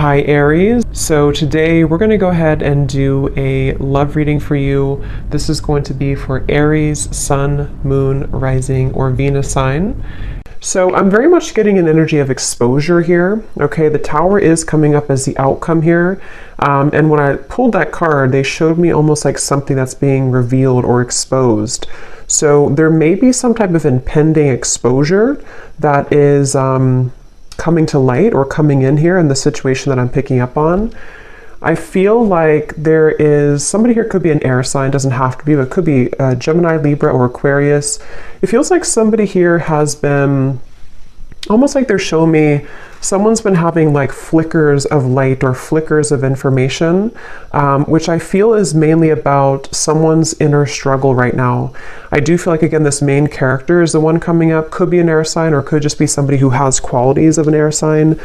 Hi Aries. So today we're going to go ahead and do a love reading for you. This is going to be for Aries, Sun, Moon, Rising, or Venus sign. So I'm very much getting an energy of exposure here. Okay, the Tower is coming up as the outcome here. And when I pulled that card, they showed me almost like something that's being revealed or exposed. So there may be some type of impending exposure that is coming to light or coming in here in the situation that I'm picking up on. I feel like there is somebody here, could be an air sign, doesn't have to be, but it could be Gemini, Libra, or Aquarius. It feels like somebody here has been, almost like they're showing me someone's been having like flickers of light or flickers of information, which I feel is mainly about someone's inner struggle right now. I do feel like, again, this main character is the one coming up, could be an air sign, or could just be somebody who has qualities of an air sign.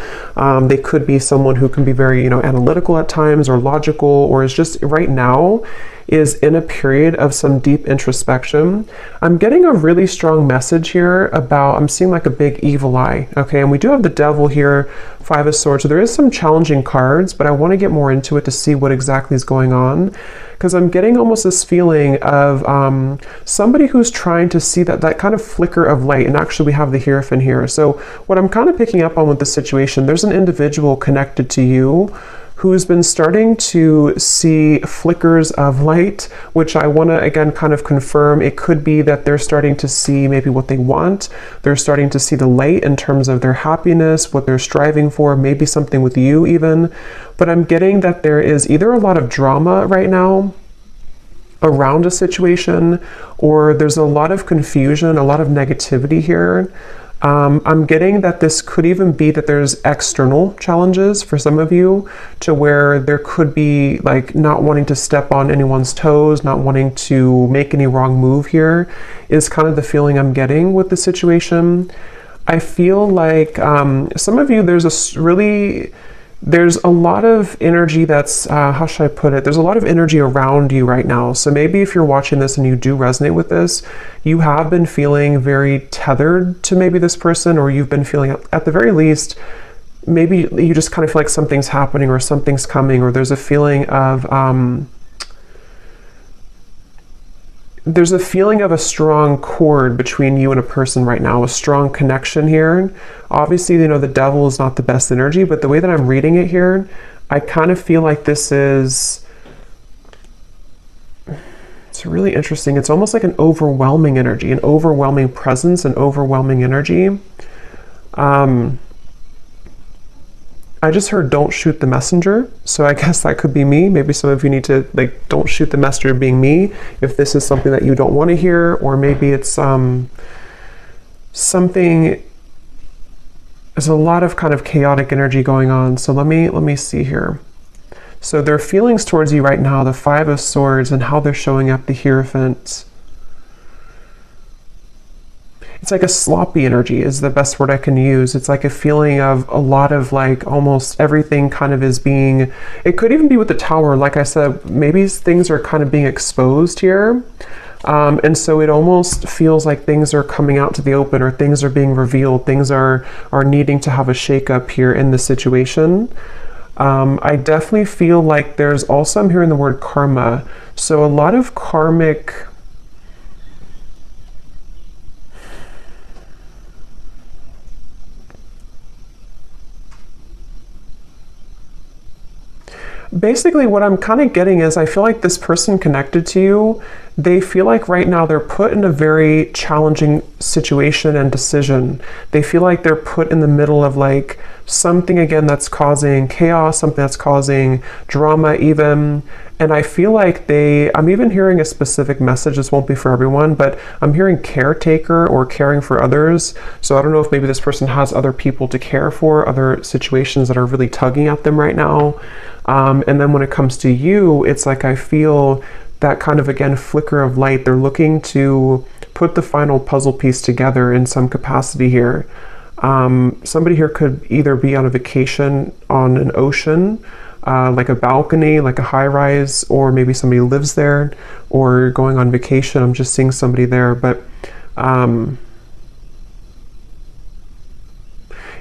They could be someone who can be very, analytical at times, or logical, or is just right now is in a period of some deep introspection. I'm getting a really strong message here about, I'm seeing like a big evil eye, okay? And we do have the Devil here, Five of Swords, so there is some challenging cards, but I want to get more into it to see what exactly is going on, because I'm getting almost this feeling of somebody who's trying to see that kind of flicker of light, and actually we have the Hierophant here. So what I'm kind of picking up on with the situation, there's an individual connected to you who's been starting to see flickers of light, which I want to, again, kind of confirm. It could be that they're starting to see maybe what they want. They're starting to see the light in terms of their happiness, what they're striving for, maybe something with you even. But I'm getting that there is either a lot of drama right now around a situation, or there's a lot of confusion, a lot of negativity here. I'm getting that this could even be that there's external challenges for some of you, to where there could be like not wanting to step on anyone's toes, not wanting to make any wrong move here, is kind of the feeling I'm getting with the situation. I feel like some of you, there's a lot of energy that's, how should I put it? There's a lot of energy around you right now. So maybe if you're watching this and you do resonate with this, you have been feeling very tethered to maybe this person, or you've been feeling, at the very least, maybe you just kind of feel like something's happening or something's coming, or there's a feeling of, a strong cord between you and a person right now, a strong connection here. Obviously, the Devil is not the best energy, but the way that I'm reading it here, I kind of feel like this is, it's really interesting. It's almost like an overwhelming energy, an overwhelming presence, an overwhelming energy. I just heard don't shoot the messenger, so I guess that could be me. Maybe some of you need to, like, don't shoot the messenger being me, if this is something that you don't want to hear, or maybe it's something, there's a lot of kind of chaotic energy going on. So let me see here. So their feelings towards you right now, the Five of Swords, and how they're showing up, the Hierophant. It's like a sloppy energy is the best word I can use. It's like a feeling of a lot of like almost everything kind of is being, it could even be with the Tower. Like I said, maybe things are kind of being exposed here. And so it almost feels like things are coming out to the open, or things are being revealed. Things are needing to have a shakeup here in the situation. I definitely feel like there's also, I'm hearing the word karma. So a lot of karmic, basically what I'm kind of getting is, I feel like this person connected to you, they feel like right now they're put in a very challenging situation and decision. They feel like they're put in the middle of like something, again, that's causing chaos, something that's causing drama even. And I feel like I'm even hearing a specific message. This won't be for everyone, but I'm hearing caretaker or caring for others. So I don't know if maybe this person has other people to care for, other situations that are really tugging at them right now. And then when it comes to you, it's like I feel that kind of, again, flicker of light. They're looking to put the final puzzle piece together in some capacity here. Somebody here could either be on a vacation on an ocean, like a balcony, like a high-rise, or maybe somebody lives there, or going on vacation. I'm just seeing somebody there, but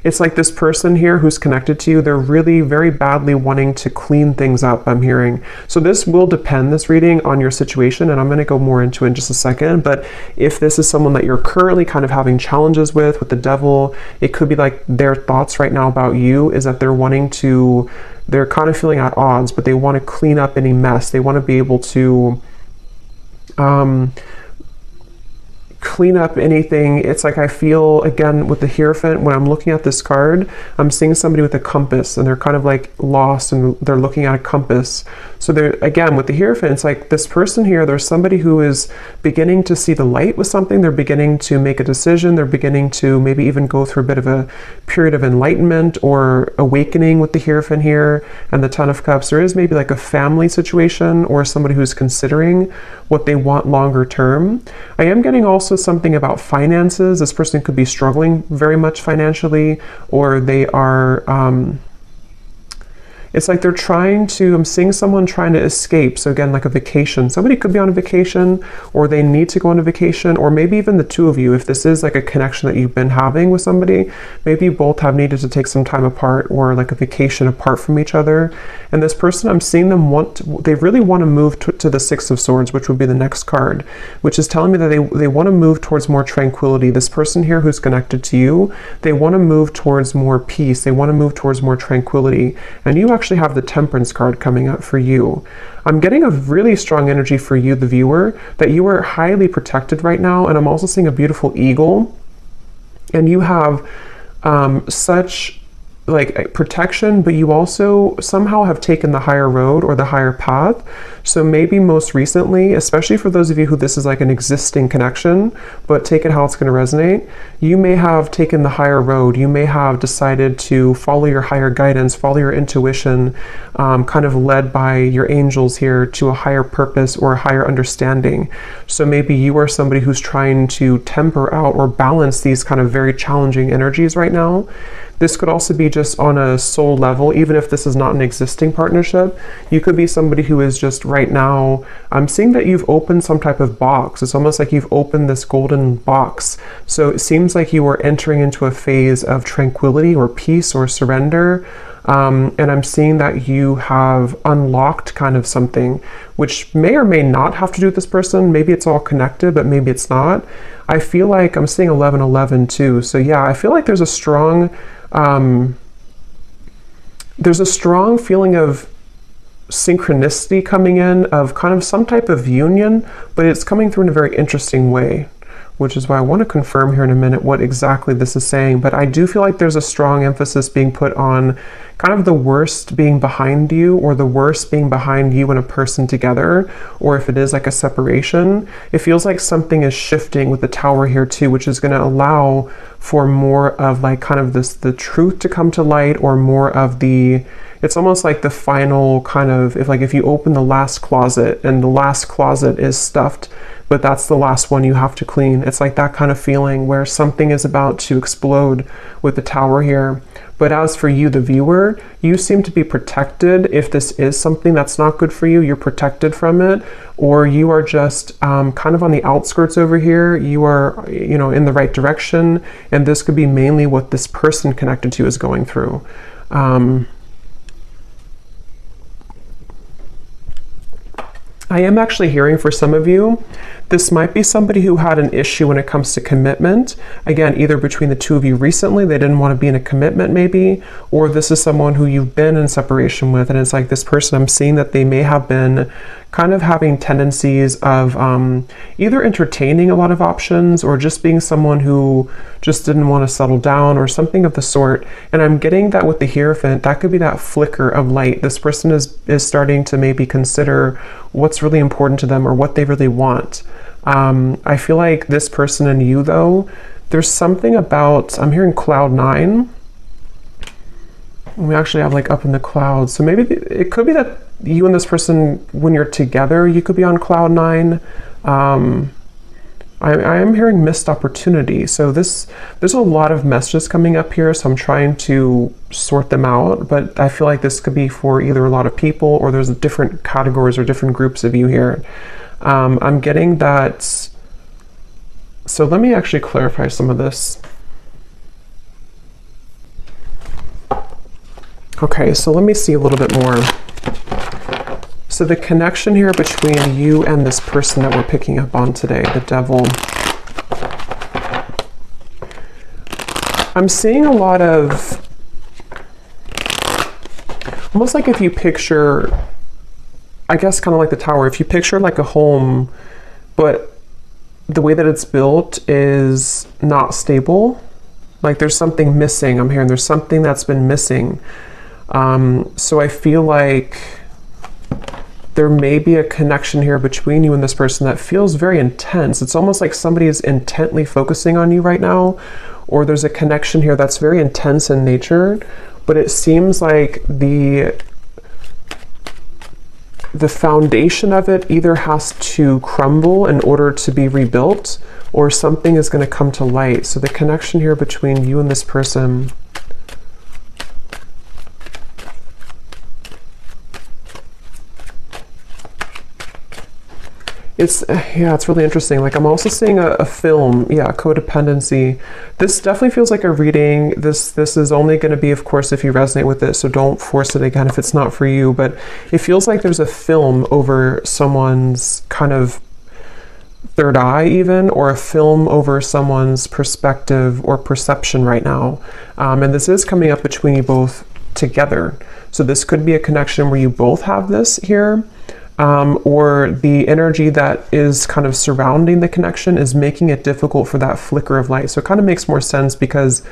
It's like this person here who's connected to you, they're really very badly wanting to clean things up, I'm hearing. So this will depend, this reading, on your situation, and I'm going to go more into it in just a second. But if this is someone that you're currently kind of having challenges with the devil, it could be like their thoughts right now about you is that they're kind of feeling at odds, but they want to clean up any mess. They want to be able to clean up anything. It's like I feel, again, with the Hierophant, when I'm looking at this card, I'm seeing somebody with a compass, and they're kind of like lost, and they're looking at a compass. So they're, again, with the Hierophant, it's like this person here, there's somebody who is beginning to see the light with something. They're beginning to make a decision. They're beginning to maybe even go through a bit of a period of enlightenment or awakening with the Hierophant here and the Ten of Cups. There is maybe like a family situation or somebody who's considering what they want longer term. I am getting also something about finances. This person could be struggling very much financially, or they are it's like they're trying to, I'm seeing someone trying to escape. So again, like a vacation. Somebody could be on a vacation, or they need to go on a vacation, or maybe even the two of you, if this is like a connection that you've been having with somebody, maybe you both have needed to take some time apart, or like a vacation apart from each other. And this person, I'm seeing them they really want to move to the Six of Swords, which would be the next card, which is telling me that they want to move towards more tranquility. This person here who's connected to you, they want to move towards more peace. They want to move towards more tranquility. And you actually have the Temperance card coming up for you. I'm getting a really strong energy for you, the viewer, that you are highly protected right now. And I'm also seeing a beautiful eagle, and you have such like protection, but you also somehow have taken the higher road or the higher path. So maybe most recently, especially for those of you who this is like an existing connection, but take it how it's going to resonate, you may have taken the higher road. You may have decided to follow your higher guidance, follow your intuition, kind of led by your angels here to a higher purpose or a higher understanding. So maybe you are somebody who's trying to temper out or balance these kind of very challenging energies right now. This could also be just on a soul level, even if this is not an existing partnership. You could be somebody who is just right now, I'm seeing that you've opened some type of box. It's almost like you've opened this golden box. So it seems like you are entering into a phase of tranquility or peace or surrender. And I'm seeing that you have unlocked kind of something, which may or may not have to do with this person. Maybe it's all connected, but maybe it's not. I feel like I'm seeing 1111 too. So yeah, I feel like there's a strong feeling of synchronicity coming in, of kind of some type of union, but it's coming through in a very interesting way, which is why I want to confirm here in a minute what exactly this is saying. But I do feel like there's a strong emphasis being put on kind of the worst being behind you, or the worst being behind you and a person together, or if it is like a separation, it feels like something is shifting with the Tower here too, which is going to allow for more of like kind of the truth to come to light, or more of it's almost like the final kind of, if you open the last closet and the last closet is stuffed, but that's the last one you have to clean. It's like that kind of feeling where something is about to explode with the Tower here. But as for you, the viewer, you seem to be protected. If this is something that's not good for you, you're protected from it, or you are just kind of on the outskirts over here. You are, in the right direction, and this could be mainly what this person connected to is going through. I am actually hearing for some of you, this might be somebody who had an issue when it comes to commitment. Again, either between the two of you recently, they didn't want to be in a commitment maybe, or this is someone who you've been in separation with, and it's like this person, I'm seeing that they may have been kind of having tendencies of either entertaining a lot of options, or just being someone who just didn't want to settle down, or something of the sort. And I'm getting that with the Hierophant, that could be that flicker of light. This person is starting to maybe consider what's really important to them, or what they really want. I feel like this person and you, though, there's something about, I'm hearing cloud 9. We actually have like up in the clouds. So maybe it could be that you and this person, when you're together, you could be on cloud 9. I am hearing missed opportunity. So there's a lot of messages coming up here, so I'm trying to sort them out. But I feel like this could be for either a lot of people, or there's different categories or different groups of you here. I'm getting that. So let me actually clarify some of this. Okay, so let me see a little bit more. So the connection here between you and this person that we're picking up on today, the devil. I'm seeing a lot of, almost like if you picture, I guess kind of like the tower, if you picture like a home, but the way that it's built is not stable. Like there's something missing. I'm hearing there's something that's been missing. So I feel like there may be a connection here between you and this person that feels very intense. It's almost like somebody is intently focusing on you right now, or there's a connection here that's very intense in nature, but it seems like the foundation of it either has to crumble in order to be rebuilt, or something is going to come to light. So the connection here between you and this person, it's really interesting. Like I'm also seeing a film, codependency. This definitely feels like a reading. This is only going to be, of course, if you resonate with it, so don't force it again if it's not for you, but it feels like there's a film over someone's kind of third eye even, or a film over someone's perspective or perception right now. And this is coming up between you both together. So this could be a connection where you both have this here. Or the energy that is kind of surrounding the connection is making it difficult for that flicker of light. So it kind of makes more sense, because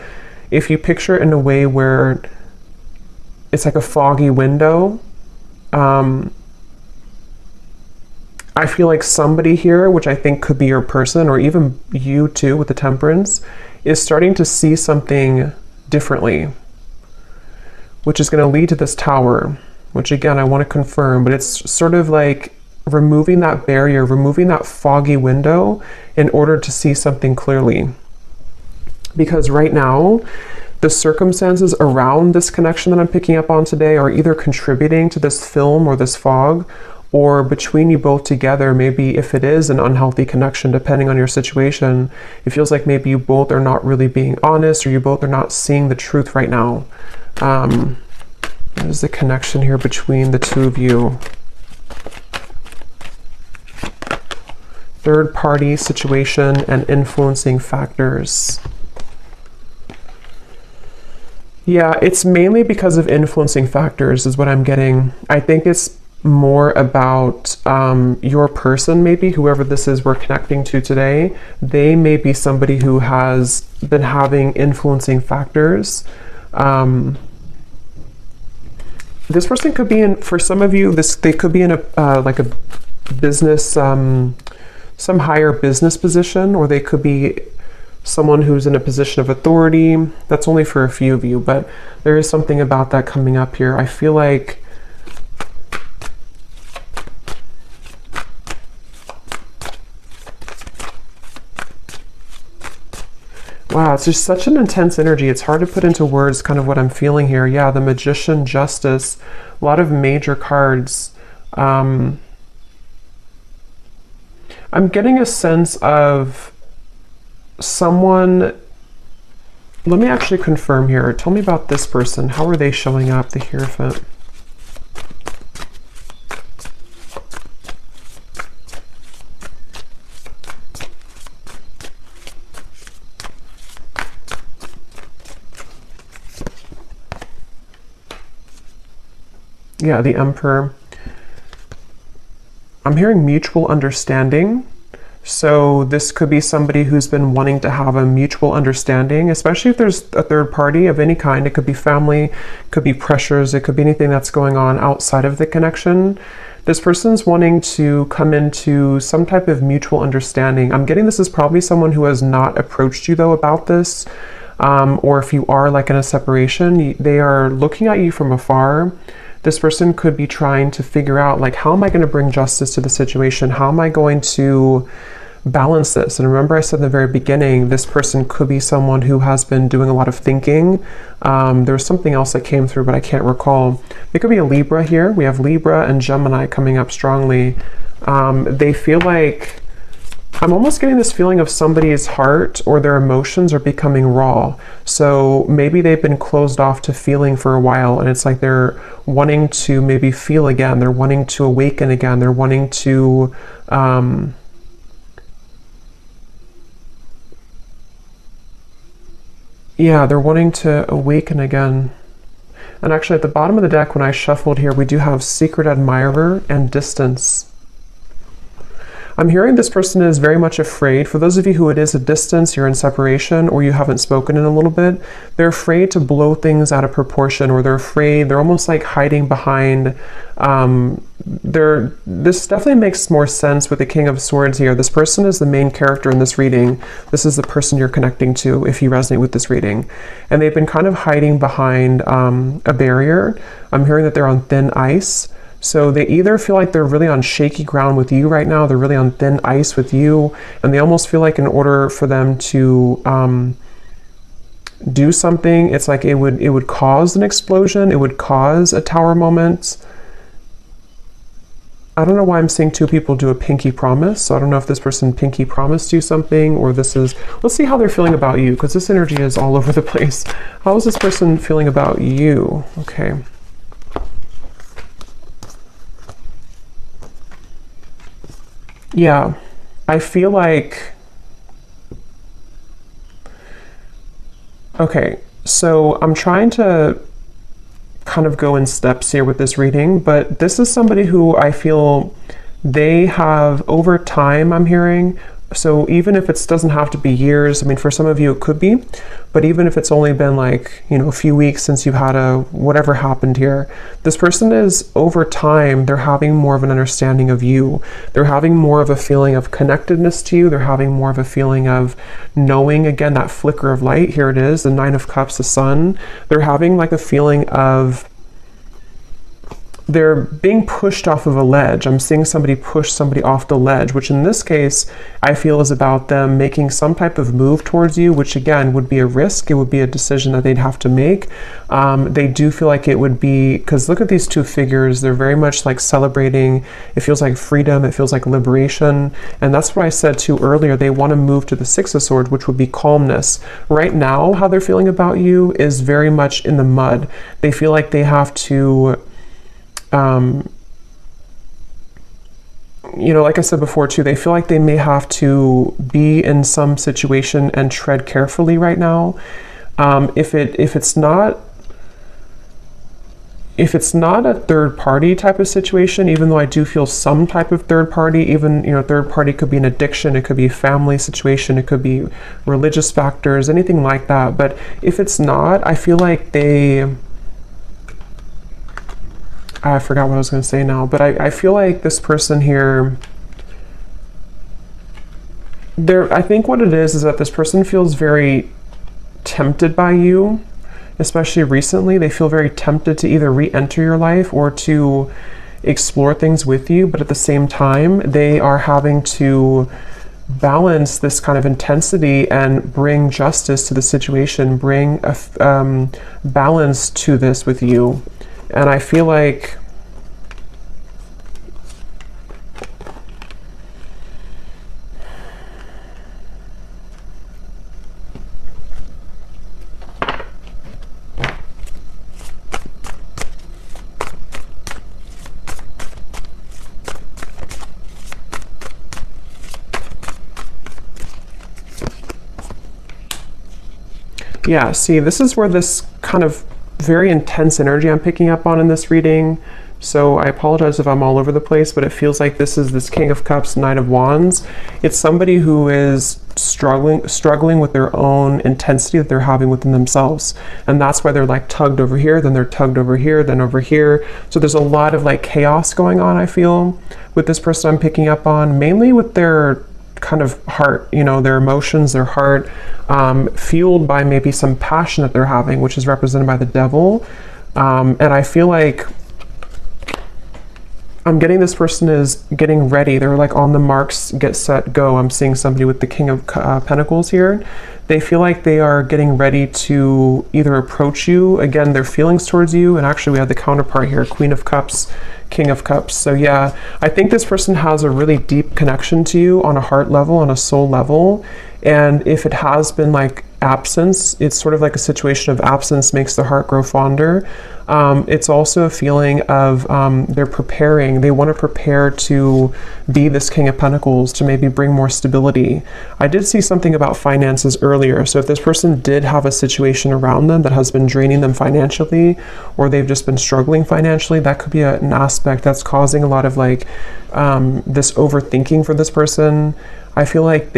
if you picture it in a way where it's like a foggy window, I feel like somebody here, which I think could be your person, or even you too with the Temperance, is starting to see something differently, which is going to lead to this Tower. Which again, I want to confirm, but it's sort of like removing that barrier, removing that foggy window in order to see something clearly. Because right now, the circumstances around this connection that I'm picking up on today are either contributing to this film or this fog, or between you both together, maybe if it is an unhealthy connection, depending on your situation, it feels like maybe you both are not really being honest, or you both are not seeing the truth right now. What is the connection here between the two of you? Third party situation and influencing factors. Yeah, it's mainly because of influencing factors is what I'm getting. I think it's more about your person, maybe, whoever this is we're connecting to today. They may be somebody who has been having influencing factors. This person could be in, for some of you, they could be in a like a business, some higher business position, or they could be someone who's in a position of authority. That's only for a few of you, but there is something about that coming up here. I feel like wow, it's just such an intense energy. It's hard to put into words kind of what I'm feeling here. Yeah, the Magician, Justice, a lot of major cards. I'm getting a sense of someone. Let me actually confirm here. Tell me about this person. How are they showing up, the Hierophant? Yeah, the Emperor. I'm hearing mutual understanding. So this could be somebody who's been wanting to have a mutual understanding, especially if there's a third party of any kind. It could be family, it could be pressures, it could be anything that's going on outside of the connection. This person's wanting to come into some type of mutual understanding. I'm getting this is probably someone who has not approached you though about this. Or if you are like in a separation, they are looking at you from afar. This person could be trying to figure out, like, how am I going to bring justice to the situation? How am I going to balance this? And remember I said in the very beginning, this person could be someone who has been doing a lot of thinking. There was something else that came through, but I can't recall. It could be a Libra here. We have Libra and Gemini coming up strongly. They feel like I'm almost getting this feeling of somebody's heart or their emotions are becoming raw. So maybe they've been closed off to feeling for a while, and it's like they're wanting to maybe feel again. They're wanting to awaken again. They're wanting to yeah, they're wanting to awaken again. And actually at the bottom of the deck, when I shuffled here, we do have secret admirer and distance. I'm hearing this person is very much afraid. For those of you who it is a distance, you're in separation, or you haven't spoken in a little bit, they're afraid to blow things out of proportion, or they're almost like hiding behind, this definitely makes more sense with the King of Swords here. This person is the main character in this reading. This is the person you're connecting to if you resonate with this reading. And they've been kind of hiding behind a barrier. I'm hearing that they're on thin ice. So they either feel like they're really on shaky ground with you right now, they're really on thin ice with you, and they almost feel like in order for them to do something, it's like it would cause an explosion, it would cause a tower moment. I don't know why I'm seeing two people do a pinky promise, so I don't know if this person pinky promised you something, or this is, let's see how they're feeling about you, because this energy is all over the place. How is this person feeling about you? Okay. Yeah, I feel like, okay, so I'm trying to kind of go in steps here with this reading, but this is somebody who I feel they have over time, I'm hearing. So even if it doesn't have to be years, I mean, for some of you it could be, but even if it's only been like, you know, a few weeks since you've had whatever happened here, this person is over time, they're having more of an understanding of you. They're having more of a feeling of connectedness to you. They're having more of a feeling of knowing, again, that flicker of light. Here it is, the Nine of Cups, the sun. They're having like a feeling of they're being pushed off of a ledge. I'm seeing somebody push somebody off the ledge, which in this case, I feel is about them making some type of move towards you, which again would be a risk. It would be a decision that they'd have to make. They do feel like it would be, because look at these two figures, they're very much like celebrating. It feels like freedom, it feels like liberation. And that's what I said too earlier. They want to move to the Six of Swords, which would be calmness. Right now, how they're feeling about you is very much in the mud. They feel like they have to you know, like I said before too, they feel like they may have to be in some situation and tread carefully right now. If it's not a third party type of situation, even though I do feel some type of third party, even, you know, third party could be an addiction, it could be a family situation, it could be religious factors, anything like that. But if it's not, I feel like I forgot what I was going to say now, but I feel like this person here, I think what it is that this person feels very tempted by you, especially recently. They feel very tempted to either re-enter your life or to explore things with you, but at the same time, they are having to balance this kind of intensity and bring justice to the situation, bring a balance to this with you. And I feel like yeah, see, this is where this kind of very intense energy I'm picking up on in this reading. So I apologize if I'm all over the place, but it feels like this is this King of Cups, Knight of Wands. It's somebody who is struggling with their own intensity that they're having within themselves. And that's why they're like tugged over here, then they're tugged over here, then over here. So there's a lot of like chaos going on, I feel, with this person I'm picking up on, mainly with their kind of heart, you know, their emotions, their heart, fueled by maybe some passion that they're having, which is represented by the devil. And I feel like I'm getting this person is getting ready. They're like on the marks, get set, go. I'm seeing somebody with the King of Pentacles here. They feel like they are getting ready to either approach you, again, their feelings towards you, and actually we have the counterpart here, Queen of Cups, King of Cups. So yeah, I think this person has a really deep connection to you on a heart level, on a soul level. And if it has been like absence, it's sort of like a situation of absence makes the heart grow fonder. It's also a feeling of they're preparing, they want to prepare to be this King of Pentacles, to maybe bring more stability. I did see something about finances earlier. So if this person did have a situation around them that has been draining them financially, or they've just been struggling financially, that could be an aspect that's causing a lot of like this overthinking for this person. I feel like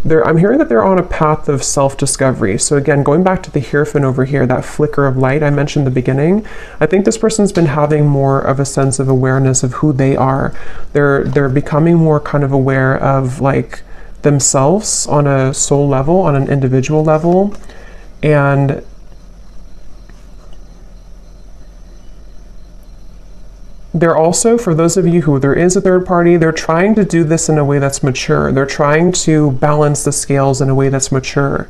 I'm hearing that they're on a path of self-discovery. So again, going back to the Hierophant over here, that flicker of light I mentioned in the beginning, I think this person's been having more of a sense of awareness of who they are. They're becoming more kind of aware of like themselves on a soul level, on an individual level. And they're also, for those of you who there is a third party, they're trying to do this in a way that's mature. They're trying to balance the scales in a way that's mature.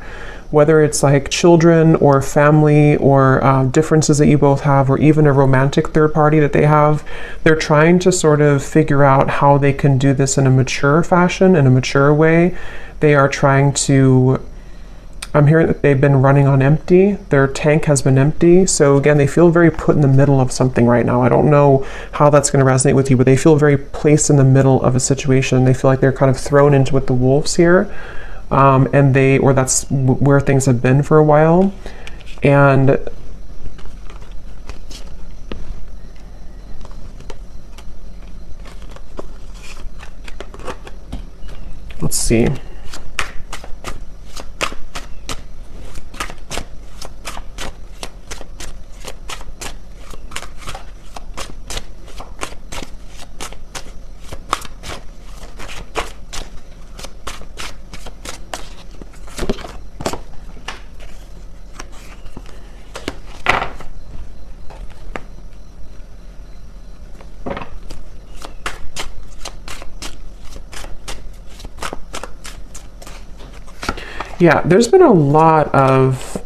Whether it's like children or family or differences that you both have, or even a romantic third party that they have, they're trying to sort of figure out how they can do this in a mature fashion, in a mature way. They are trying to, I'm hearing that they've been running on empty. Their tank has been empty. So again, they feel very put in the middle of something right now. I don't know how that's going to resonate with you, but they feel very placed in the middle of a situation. They feel like they're kind of thrown into with the wolves here. Or that's where things have been for a while. And let's see. Yeah, there's been a lot of,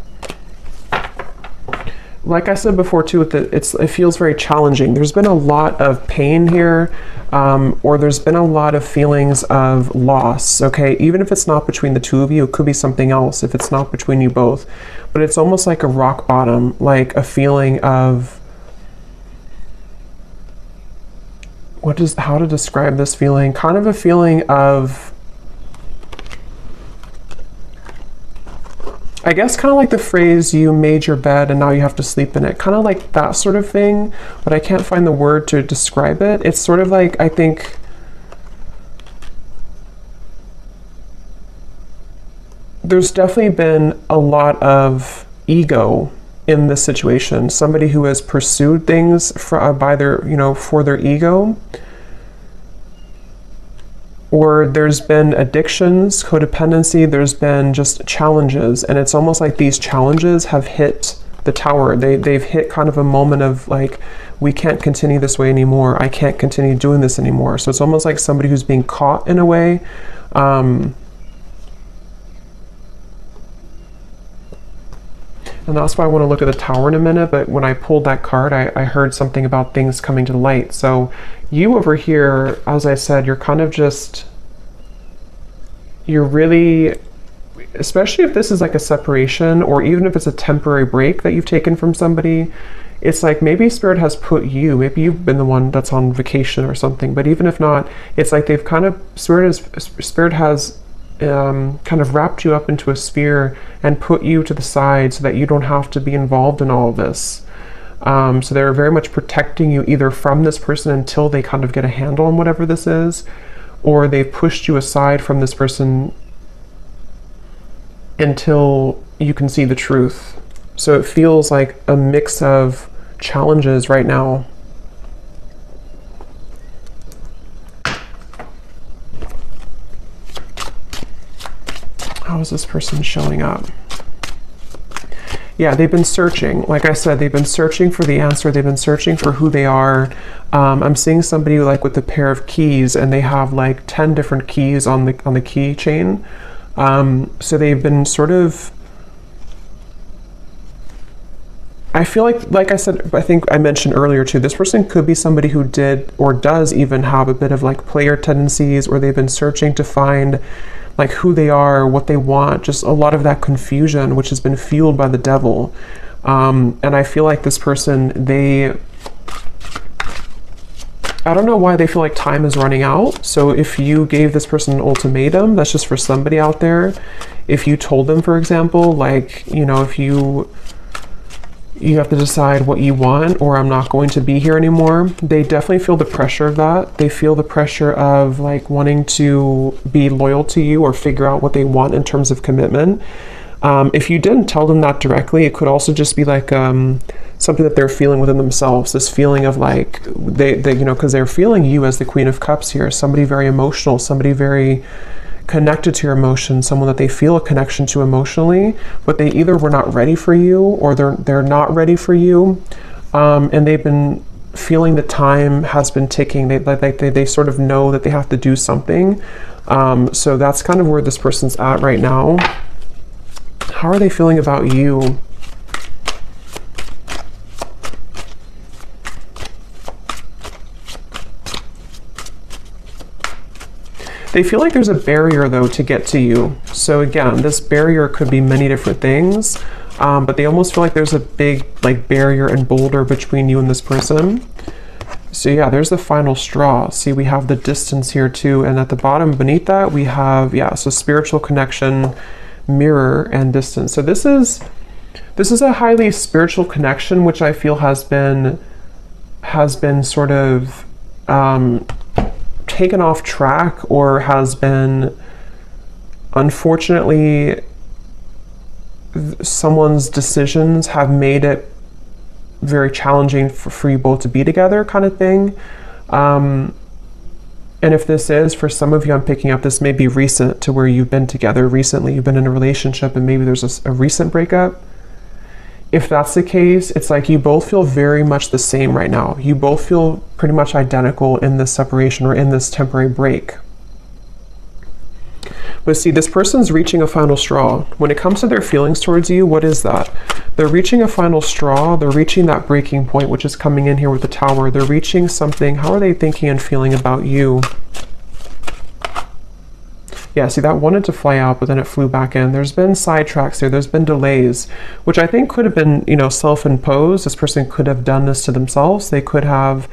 like I said before too, it feels very challenging. There's been a lot of pain here, or there's been a lot of feelings of loss, okay? Even if it's not between the two of you, it could be something else if it's not between you both. But it's almost like a rock bottom, like a feeling of, how to describe this feeling? Kind of a feeling of, I guess kind of like the phrase, you made your bed and now you have to sleep in it. Kind of like that sort of thing, but I can't find the word to describe it. It's sort of like, I think, there's definitely been a lot of ego in this situation. Somebody who has pursued things for their ego. Or there's been addictions, codependency, there's been just challenges. And it's almost like these challenges have hit the tower. They've hit kind of a moment of like, we can't continue this way anymore. I can't continue doing this anymore. So it's almost like somebody who's being caught in a way. And that's why I want to look at the tower in a minute. But when I pulled that card, I heard something about things coming to light. So you over here, as I said, you're kind of just, you're really, especially if this is like a separation, or even if it's a temporary break that you've taken from somebody, it's like maybe Spirit has put you, maybe you've been the one that's on vacation or something. But even if not, it's like they've kind of, Spirit has kind of wrapped you up into a sphere and put you to the side so that you don't have to be involved in all of this. So they're very much protecting you either from this person until they kind of get a handle on whatever this is, or they've pushed you aside from this person until you can see the truth. So it feels like a mix of challenges right now. How is this person showing up? Yeah, they've been searching. Like I said, they've been searching for the answer. They've been searching for who they are. I'm seeing somebody like with a pair of keys, and they have like 10 different keys on the keychain. So they've been sort of, I feel like I said, I think I mentioned earlier too, this person could be somebody who did or does even have a bit of like player tendencies, or they've been searching to find like who they are, what they want, just a lot of that confusion, which has been fueled by the devil. And I feel like this person, I don't know why they feel like time is running out. So if you gave this person an ultimatum, that's just for somebody out there. If you told them, for example, like, you know, if you have to decide what you want, or I'm not going to be here anymore, they definitely feel the pressure of that. They feel the pressure of like wanting to be loyal to you or figure out what they want in terms of commitment. If you didn't tell them that directly, it could also just be like something that they're feeling within themselves, this feeling of like they you know, because they're feeling you as the Queen of Cups here, somebody very emotional, somebody very connected to your emotions, someone that they feel a connection to emotionally, but they either were not ready for you, or they're not ready for you, and they've been feeling the time has been ticking. They sort of know that they have to do something. So that's kind of where this person's at right now. How are they feeling about you? They feel like there's a barrier though to get to you. So again, this barrier could be many different things, but they almost feel like there's a big like barrier and boulder between you and this person. So yeah, there's the final straw. See, we have the distance here too, and at the bottom beneath that we have, yeah, so spiritual connection, mirror, and distance. So this is a highly spiritual connection, which I feel has been sort of taken off track, or has been, unfortunately, someone's decisions have made it very challenging for you both to be together, kind of thing. And if this is, for some of you, I'm picking up, this may be recent, to where you've been together recently, you've been in a relationship, and maybe there's a recent breakup. If that's the case, it's like you both feel very much the same right now. You both feel pretty much identical in this separation, or in this temporary break. But see, this person's reaching a final straw. When it comes to their feelings towards you, what is that? They're reaching a final straw. They're reaching that breaking point, which is coming in here with the Tower. They're reaching something. How are they thinking and feeling about you? Yeah, see, that wanted to fly out, but then it flew back in. There's been sidetracks there. There's been delays, which I think could have been, you know, self-imposed. This person could have done this to themselves. They could have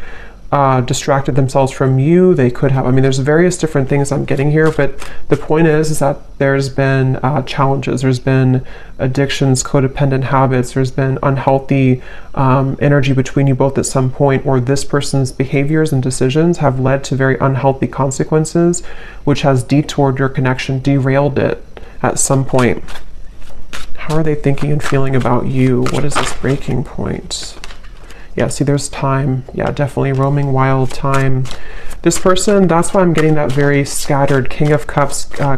distracted themselves from you. They could have, I mean, there's various different things I'm getting here, but the point is that there's been challenges. There's been addictions, codependent habits. There's been unhealthy energy between you both at some point, or this person's behaviors and decisions have led to very unhealthy consequences, which has detoured your connection, derailed it at some point. How are they thinking and feeling about you? What is this breaking point? Yeah, see, there's time. Yeah, definitely roaming wild, time. This person, that's why I'm getting that very scattered King of Cups, King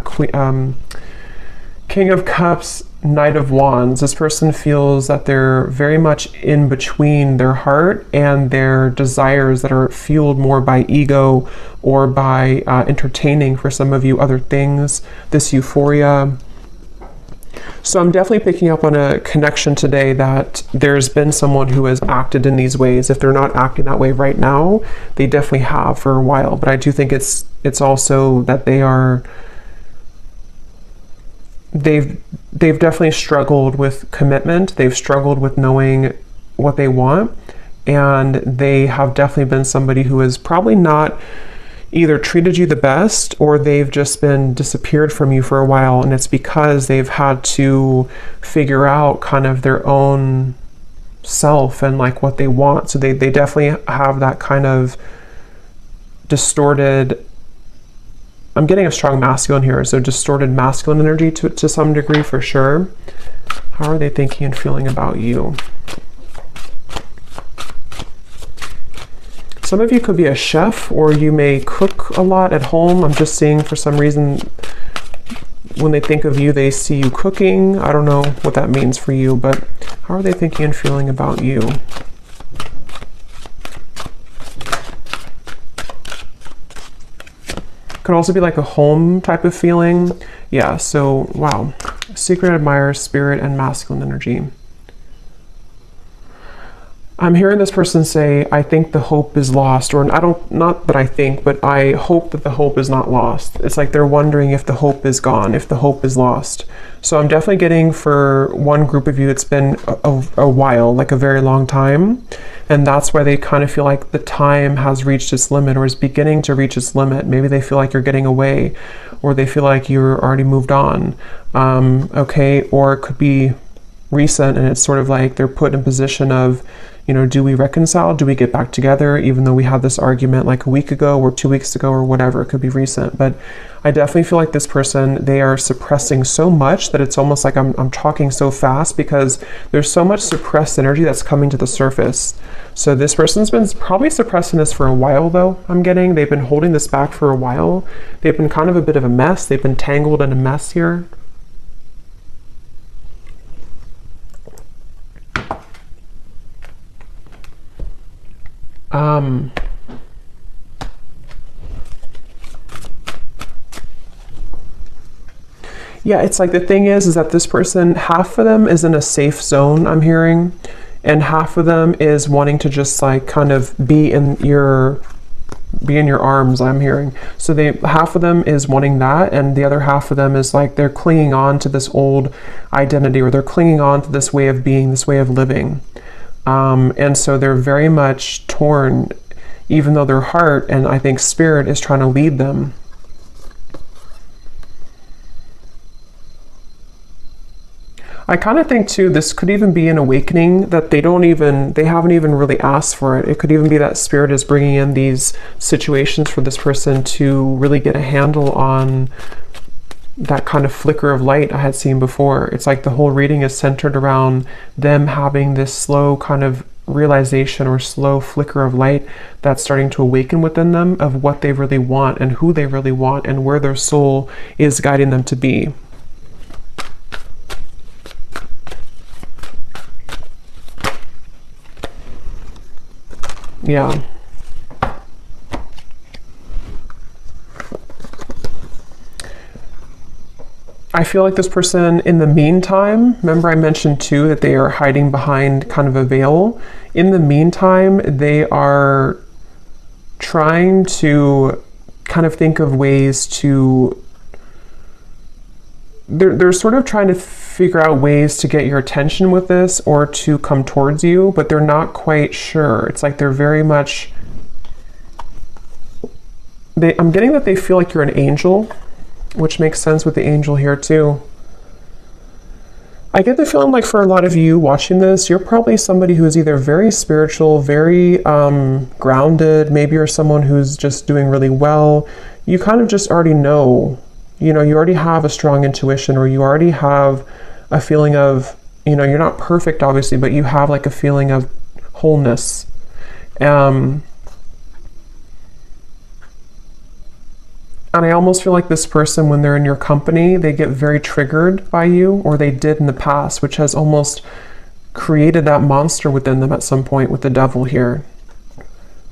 of Cups, Knight of Wands. This person feels that they're very much in between their heart and their desires that are fueled more by ego, or by entertaining, for some of you, other things, this euphoria. So I'm definitely picking up on a connection today that there's been someone who has acted in these ways. If they're not acting that way right now, they definitely have for a while. But I do think it's also that they've definitely struggled with commitment. They've struggled with knowing what they want, and they have definitely been somebody who has probably not either treated you the best, or they've just been disappeared from you for a while, and it's because they've had to figure out kind of their own self and like what they want. So they definitely have that kind of distorted, I'm getting a strong masculine here, so distorted masculine energy to some degree, for sure. How are they thinking and feeling about you? Some of you could be a chef, or you may cook a lot at home. I'm just seeing, for some reason, when they think of you, they see you cooking. I don't know what that means for you, but How are they thinking and feeling about you? Could also be like a home type of feeling. Yeah, so wow. Secret admirer, spirit, and masculine energy. I'm hearing this person say, I think the hope is lost, or not that I think, but I hope that the hope is not lost. It's like they're wondering if the hope is gone, if the hope is lost. So I'm definitely getting for one group of you, it's been a while, like a very long time. And that's why they kind of feel like the time has reached its limit or is beginning to reach its limit. Maybe they feel like you're getting away, or they feel like you're already moved on. Okay, or it could be recent and it's sort of like they're put in a position of, you know, do we reconcile? Do we get back together? Even though we had this argument like a week ago or 2 weeks ago or whatever, it could be recent. But I definitely feel like this person, they are suppressing so much that it's almost like I'm talking so fast because there's so much suppressed energy that's coming to the surface. So this person's been probably suppressing this for a while though, I'm getting. They've been holding this back for a while. They've been kind of a bit of a mess. They've been tangled in a mess here. Yeah, it's like the thing is that this person, half of them is in a safe zone, I'm hearing, and half of them is wanting to just like kind of be in your arms, I'm hearing. So half of them is wanting that, and the other half of them is like they're clinging on to this old identity, or they're clinging on to this way of being, this way of living. And so they're very much torn, even though their heart and I think spirit is trying to lead them. I kind of think too, this could even be an awakening that they haven't even really asked for it. It could even be that spirit is bringing in these situations for this person to really get a handle on that kind of flicker of light I had seen before. It's like the whole reading is centered around them having this slow kind of realization or slow flicker of light that's starting to awaken within them of what they really want and who they really want and where their soul is guiding them to be. Yeah. I feel like this person, in the meantime, remember I mentioned too that they are hiding behind kind of a veil. In the meantime, they are trying to kind of think of ways to, they're sort of trying to figure out ways to get your attention with this or to come towards you, but they're not quite sure. It's like they're very much, I'm getting that they feel like you're an angel, which makes sense with the angel here too. I get the feeling like for a lot of you watching this, you're probably somebody who is either very spiritual, very grounded, maybe you're someone who's just doing really well. You kind of just already know, you know, you already have a strong intuition, or you already have a feeling of, you know, you're not perfect obviously, but you have like a feeling of wholeness. And I almost feel like this person, when they're in your company, they get very triggered by you, or they did in the past, which has almost created that monster within them at some point with the devil here.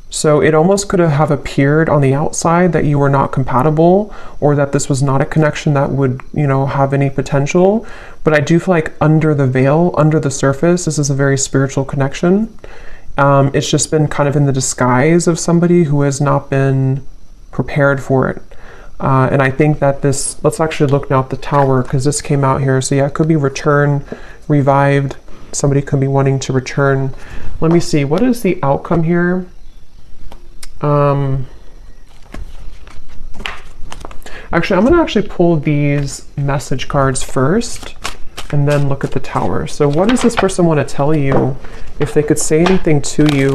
So it almost could have appeared on the outside that you were not compatible, or that this was not a connection that would, you know, have any potential. But I do feel like under the veil, under the surface, this is a very spiritual connection. It's just been kind of in the disguise of somebody who has not been prepared for it. And I think that this, let's actually look now at the Tower, because this came out here. So yeah, it could be return, revived. Somebody could be wanting to return. Let me see, what is the outcome here? Actually, I'm going to pull these message cards first and then look at the Tower. So what does this person want to tell you? If they could say anything to you,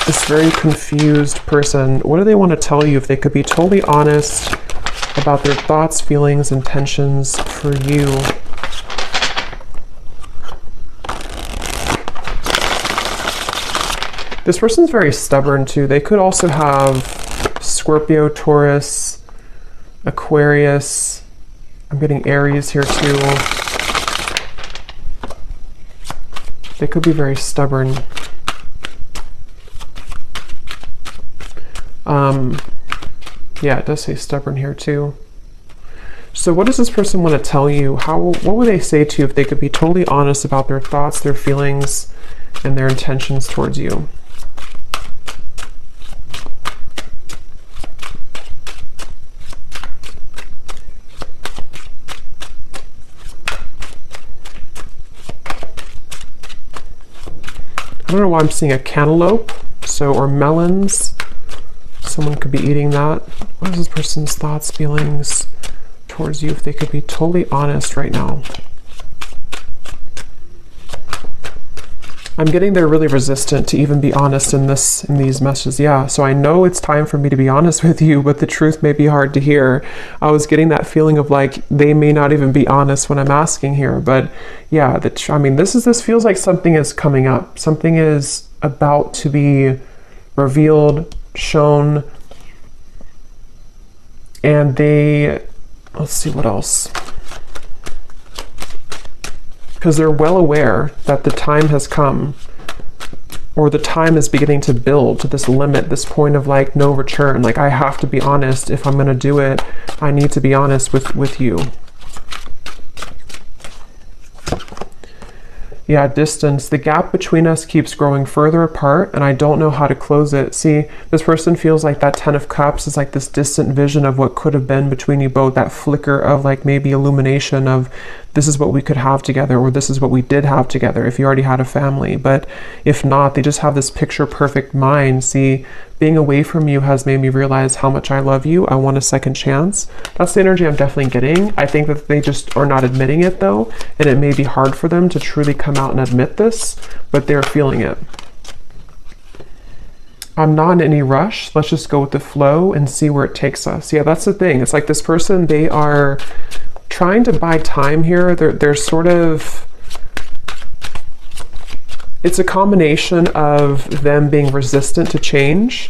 this very confused person, what do they want to tell you? If they could be totally honest about their thoughts, feelings, intentions for you. This person's very stubborn too. They could also have Scorpio, Taurus, Aquarius. I'm getting Aries here too. They could be very stubborn. Yeah, it does say stubborn here too. So what does this person want to tell you? What would they say to you if they could be totally honest about their thoughts, their feelings, and their intentions towards you? I don't know why I'm seeing a cantaloupe, or melons. Someone could be eating that. What is this person's thoughts, feelings towards you if they could be totally honest right now? I'm getting they're really resistant to even be honest in these messages. Yeah, so I know it's time for me to be honest with you, but the truth may be hard to hear. I was getting that feeling of like they may not even be honest when I'm asking here, but yeah, this feels like something is coming up. Something is about to be revealed, shown, and let's see what else. Because they're well aware that the time has come, or the time is beginning to build to this limit, this point of like no return. Like, I have to be honest. If I'm going to do it, I need to be honest with you. Yeah, distance. The gap between us keeps growing further apart, and I don't know how to close it. See, this person feels like that 10 of Cups is like this distant vision of what could have been between you both, that flicker of like maybe illumination of this is what we could have together, or this is what we did have together if you already had a family. But if not, they just have this picture perfect mind. See, being away from you has made me realize how much I love you. I want a second chance. That's the energy I'm definitely getting. I think that they just are not admitting it though, and it may be hard for them to truly come out and admit this, but they're feeling it. I'm not in any rush. Let's just go with the flow and see where it takes us. Yeah, that's the thing. It's like this person, they are trying to buy time here. They're sort of, it's a combination of them being resistant to change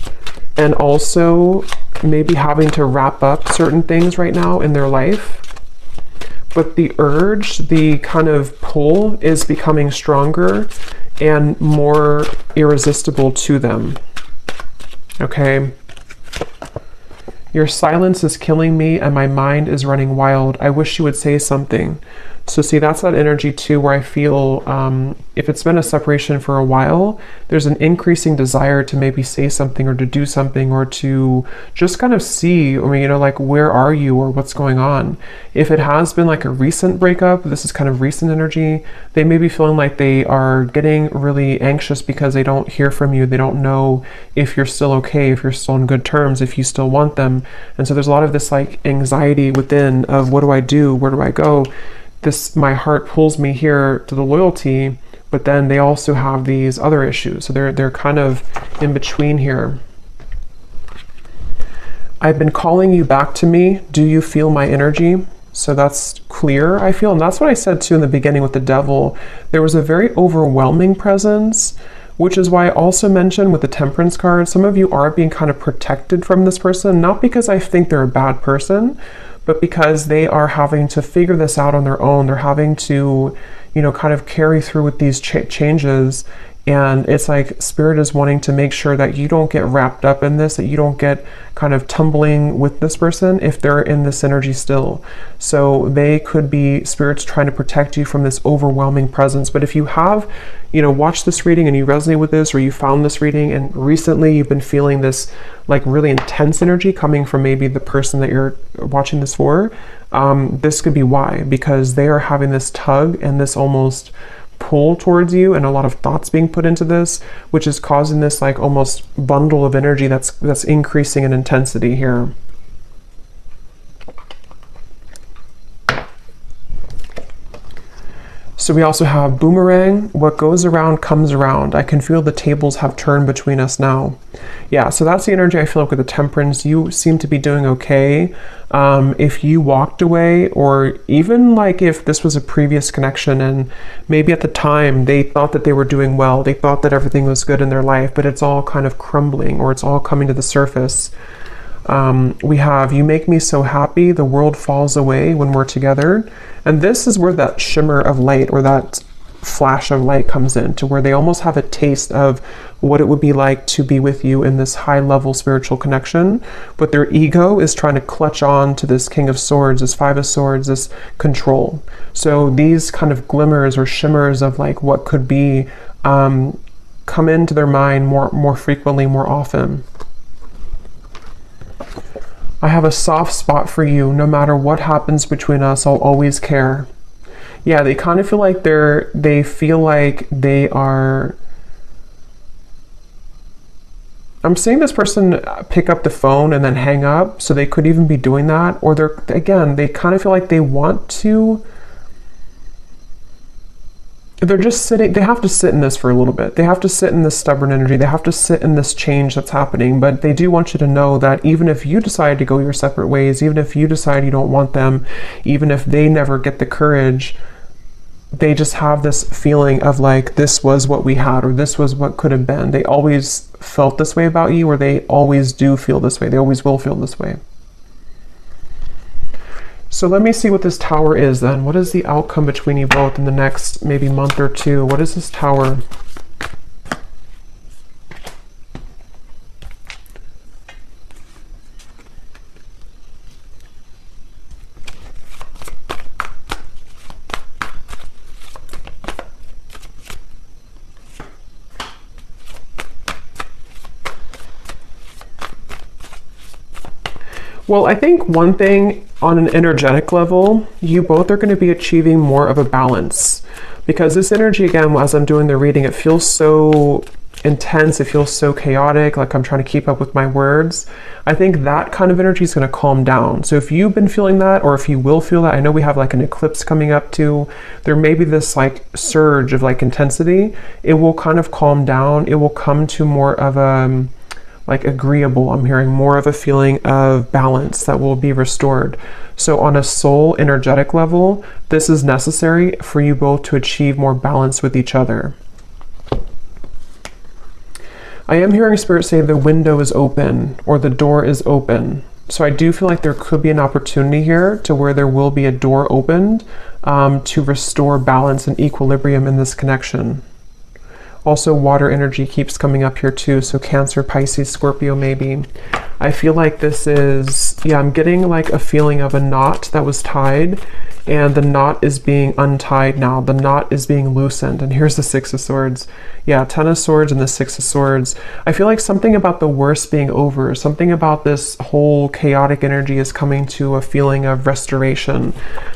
and also maybe having to wrap up certain things right now in their life. But the urge, the kind of pull is becoming stronger and more irresistible to them. Okay. Your silence is killing me and my mind is running wild. I wish you would say something. So see, that's that energy too, where I feel if it's been a separation for a while, there's an increasing desire to maybe say something or to do something or to just kind of see, like, where are you or what's going on? If it has been like a recent breakup, this is kind of recent energy, they may be feeling like they are getting really anxious because they don't hear from you. They don't know if you're still okay, if you're still on good terms, if you still want them. And so there's a lot of this like anxiety within of what do I do? Where do I go? My heart pulls me here to the loyalty, but then they also have these other issues. So they're kind of in between here. I've been calling you back to me. Do you feel my energy? So that's clear, I feel. And that's what I said too in the beginning with the devil. There was a very overwhelming presence, which is why I also mentioned with the Temperance card, some of you are being kind of protected from this person, not because I think they're a bad person, but because they are having to figure this out on their own. They're having to, kind of carry through with these changes. And it's like Spirit is wanting to make sure that you don't get wrapped up in this, that you don't get kind of tumbling with this person if they're in this energy still. So they could be, Spirit's trying to protect you from this overwhelming presence. But if you have, watched this reading and you resonate with this, or you found this reading and recently you've been feeling this like really intense energy coming from maybe the person that you're watching this for, this could be why, because they are having this tug and this almost pull towards you and a lot of thoughts being put into this, which is causing this like almost bundle of energy that's increasing in intensity here. So we also have boomerang. What goes around comes around. I can feel the tables have turned between us now. Yeah, so that's the energy I feel like with the Temperance. You seem to be doing okay. If you walked away, or even like if this was a previous connection and maybe at the time they thought that they were doing well, they thought that everything was good in their life, but it's all kind of crumbling or it's all coming to the surface. We have, you make me so happy, the world falls away when we're together. And this is where that shimmer of light or that flash of light comes in, to where they almost have a taste of what it would be like to be with you in this high level spiritual connection, but their ego is trying to clutch on to this King of Swords, this Five of Swords, this control. So these kind of glimmers or shimmers of like what could be come into their mind more frequently, more often. I have a soft spot for you. No matter what happens between us, I'll always care. Yeah, they kind of feel like they feel like they are. I'm seeing this person pick up the phone and then hang up, so they could even be doing that. Or they kind of feel like they want to. They're just sitting, they have to sit in this for a little bit. They have to sit in this stubborn energy. They have to sit in this change that's happening. But they do want you to know that even if you decide to go your separate ways, even if you decide you don't want them, even if they never get the courage, they just have this feeling of like, this was what we had, or this was what could have been. They always felt this way about you, or they always do feel this way. They always will feel this way. So let me see what this Tower is then. What is the outcome between you both in the next maybe month or two? What is this Tower? Well, I think one thing on an energetic level, you both are going to be achieving more of a balance, because this energy, again, as I'm doing the reading, it feels so intense. It feels so chaotic, like I'm trying to keep up with my words. I think that kind of energy is going to calm down. So if you've been feeling that, or if you will feel that, I know we have like an eclipse coming up too. There may be this like surge of like intensity. It will kind of calm down. It will come to more of a like agreeable. I'm hearing more of a feeling of balance that will be restored. So on a soul energetic level, this is necessary for you both to achieve more balance with each other. I am hearing Spirit say the window is open, or the door is open. So I do feel like there could be an opportunity here to where there will be a door opened to restore balance and equilibrium in this connection. Also, water energy keeps coming up here too, so Cancer, Pisces, Scorpio maybe. I feel like this is, yeah, I'm getting like a feeling of a knot that was tied, and the knot is being untied now. The knot is being loosened, and here's the Six of Swords. Yeah, Ten of Swords and the Six of Swords. I feel like something about the worst being over, something about this whole chaotic energy is coming to a feeling of restoration,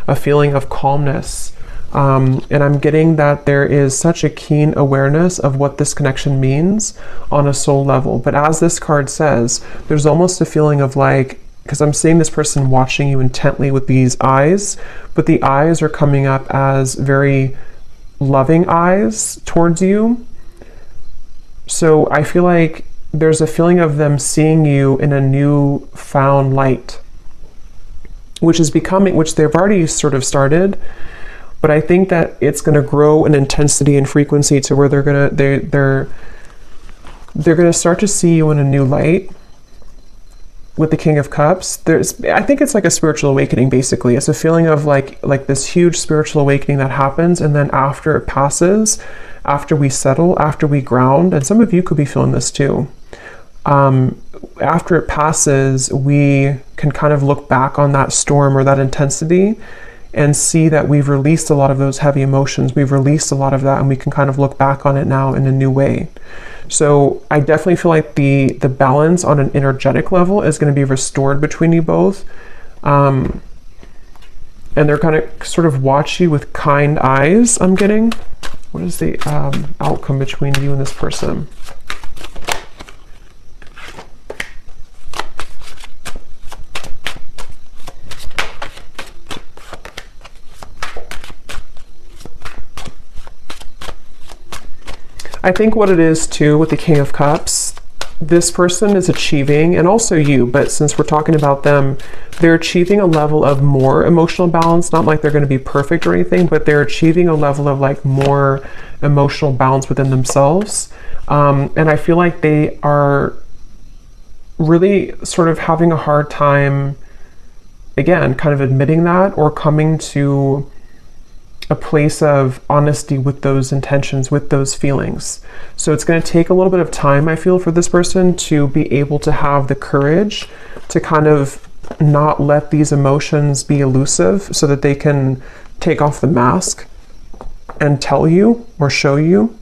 a feeling of calmness. And I'm getting that there is such a keen awareness of what this connection means on a soul level. But as this card says, there's almost a feeling of like, because I'm seeing this person watching you intently with these eyes, but the eyes are coming up as very loving eyes towards you. So I feel like there's a feeling of them seeing you in a new found light, which is becoming, which they've already sort of started. But I think that it's going to grow in intensity and frequency to where they're going to start to see you in a new light. With the King of Cups, I think it's like a spiritual awakening. Basically, it's a feeling of like this huge spiritual awakening that happens, and then after it passes, after we settle, after we ground, and some of you could be feeling this too. After it passes, we can kind of look back on that storm or that intensity and see that we've released a lot of those heavy emotions. We've released a lot of that, and we can kind of look back on it now in a new way. So I definitely feel like the balance on an energetic level is going to be restored between you both. And they're going to sort of watch you with kind eyes, I'm getting. What is the outcome between you and this person? I think what it is too with the King of Cups, this person is achieving, and also you, but since we're talking about them, they're achieving a level of more emotional balance. Not like they're going to be perfect or anything, but they're achieving a level of like more emotional balance within themselves. And I feel like they are really sort of having a hard time, again, kind of admitting that, or coming to a place of honesty with those intentions, with those feelings. So it's going to take a little bit of time, I feel, for this person to be able to have the courage to kind of not let these emotions be elusive, so that they can take off the mask and tell you or show you.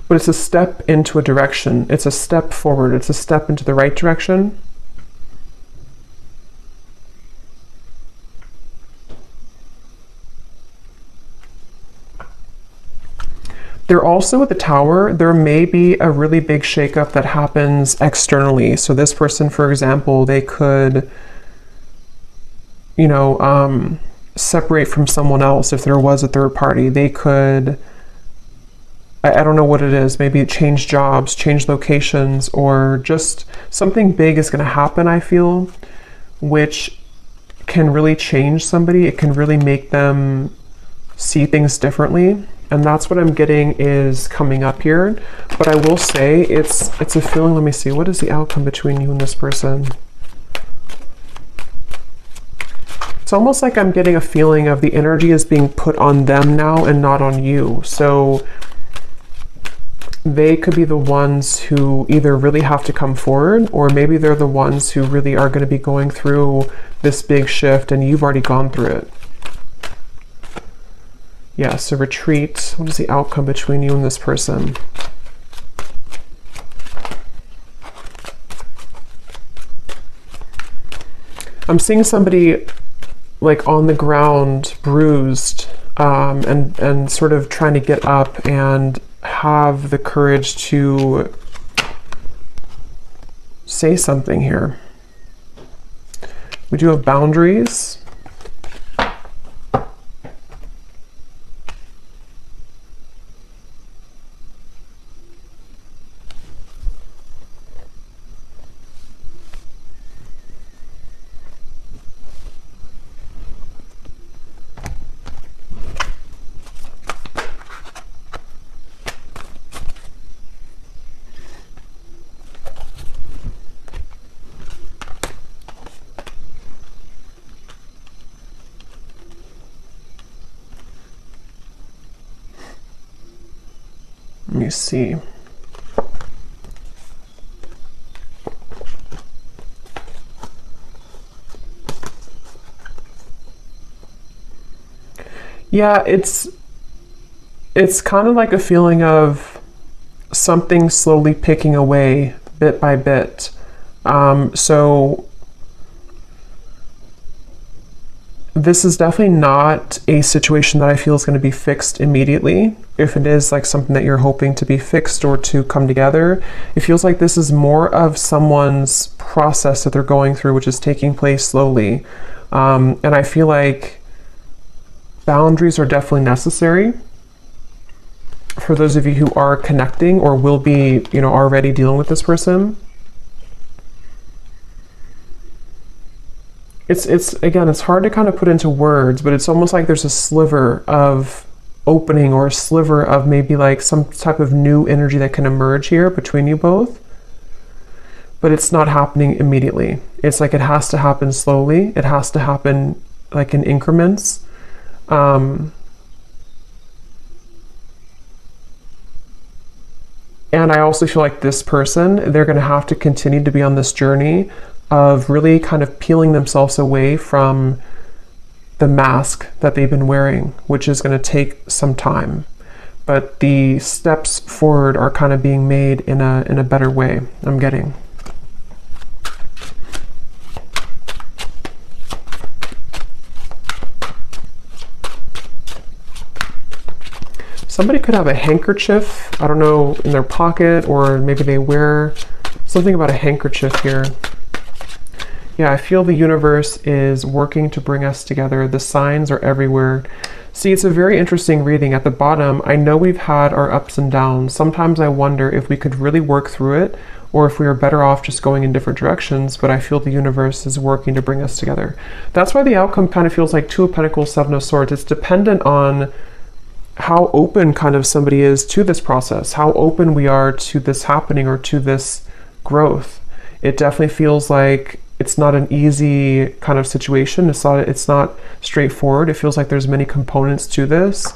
But it's a step into a direction. It's a step forward. It's a step into the right direction. They're also at the Tower. There may be a really big shakeup that happens externally. So this person, for example, they could, separate from someone else if there was a third party. They could, I don't know what it is, maybe change jobs, change locations, or just something big is going to happen, I feel, which can really change somebody. It can really make them see things differently. And that's what I'm getting is coming up here. But I will say it's a feeling. Let me see. What is the outcome between you and this person? It's almost like I'm getting a feeling of the energy is being put on them now and not on you. So they could be the ones who either really have to come forward, or maybe they're the ones who really are going to be going through this big shift and you've already gone through it. Yeah, so retreat. What is the outcome between you and this person? I'm seeing somebody like on the ground, bruised, and sort of trying to get up and have the courage to say something here. We do have boundaries. Let me see. Yeah, it's kind of like a feeling of something slowly picking away bit by bit. So this is definitely not a situation that I feel is going to be fixed immediately. If it is like something that you're hoping to be fixed or to come together, it feels like this is more of someone's process that they're going through, which is taking place slowly. And I feel like boundaries are definitely necessary for those of you who are connecting or will be, already dealing with this person. It's again, it's hard to kind of put into words, but it's almost like there's a sliver of opening or a sliver of maybe like some type of new energy that can emerge here between you both. But it's not happening immediately. It's like it has to happen slowly. It has to happen like in increments. And I also feel like this person, they're going to have to continue to be on this journey of really kind of peeling themselves away from the mask that they've been wearing, which is going to take some time. But the steps forward are kind of being made in a better way, I'm getting. Somebody could have a handkerchief, I don't know, in their pocket, or maybe they wear something about a handkerchief here. Yeah, I feel the universe is working to bring us together. The signs are everywhere. See, it's a very interesting reading. At the bottom, I know we've had our ups and downs. Sometimes I wonder if we could really work through it, or if we are better off just going in different directions, but I feel the universe is working to bring us together. That's why the outcome kind of feels like Two of Pentacles, Seven of Swords. It's dependent on how open kind of somebody is to this process, how open we are to this happening or to this growth. It definitely feels like it's not an easy kind of situation. It's not straightforward. It feels like there's many components to this,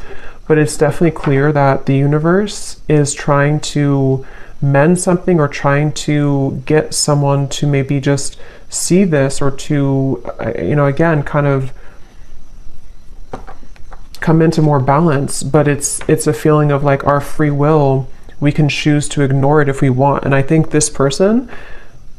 but it's definitely clear that the universe is trying to mend something, or trying to get someone to maybe just see this, or to, again, kind of come into more balance. But it's a feeling of like our free will. We can choose to ignore it if we want. And I think this person,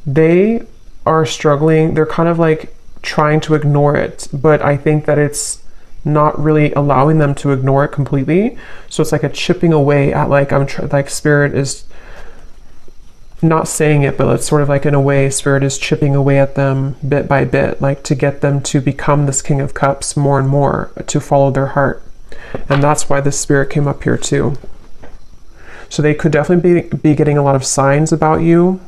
they are struggling. They're kind of like trying to ignore it, but I think that it's not really allowing them to ignore it completely. So it's like a chipping away at, like, like Spirit is not saying it, but it's sort of like, in a way, Spirit is chipping away at them bit by bit, like to get them to become this King of Cups more and more, to follow their heart. And that's why this Spirit came up here too. So they could definitely be getting a lot of signs about you,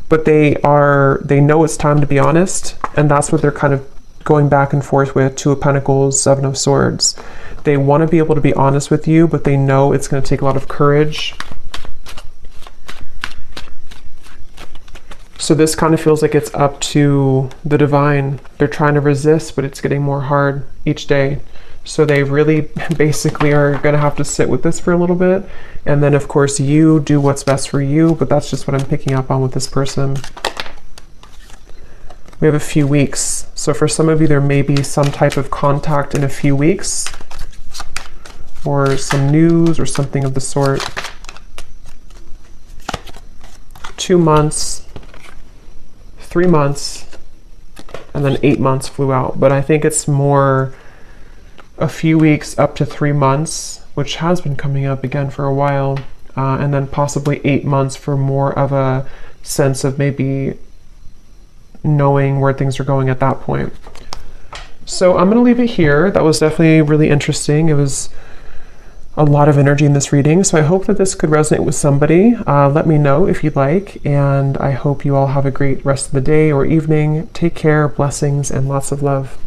but they know it's time to be honest, and that's what they're kind of going back and forth with. Two of Pentacles, Seven of Swords. They want to be able to be honest with you, but they know it's going to take a lot of courage. So this kind of feels like it's up to the divine. They're trying to resist, but it's getting more hard each day. So they really basically are going to have to sit with this for a little bit. And then, of course, you do what's best for you, but that's just what I'm picking up on with this person. We have a few weeks. So for some of you, there may be some type of contact in a few weeks, or some news or something of the sort. 2 months, 3 months, and then 8 months flew out. But I think it's more a few weeks up to 3 months, which has been coming up again for a while, and then possibly 8 months for more of a sense of maybe knowing where things are going at that point. So I'm going to leave it here. That was definitely really interesting. It was a lot of energy in this reading, so I hope that this could resonate with somebody. Let me know if you'd like, and I hope you all have a great rest of the day or evening. Take care, blessings, and lots of love.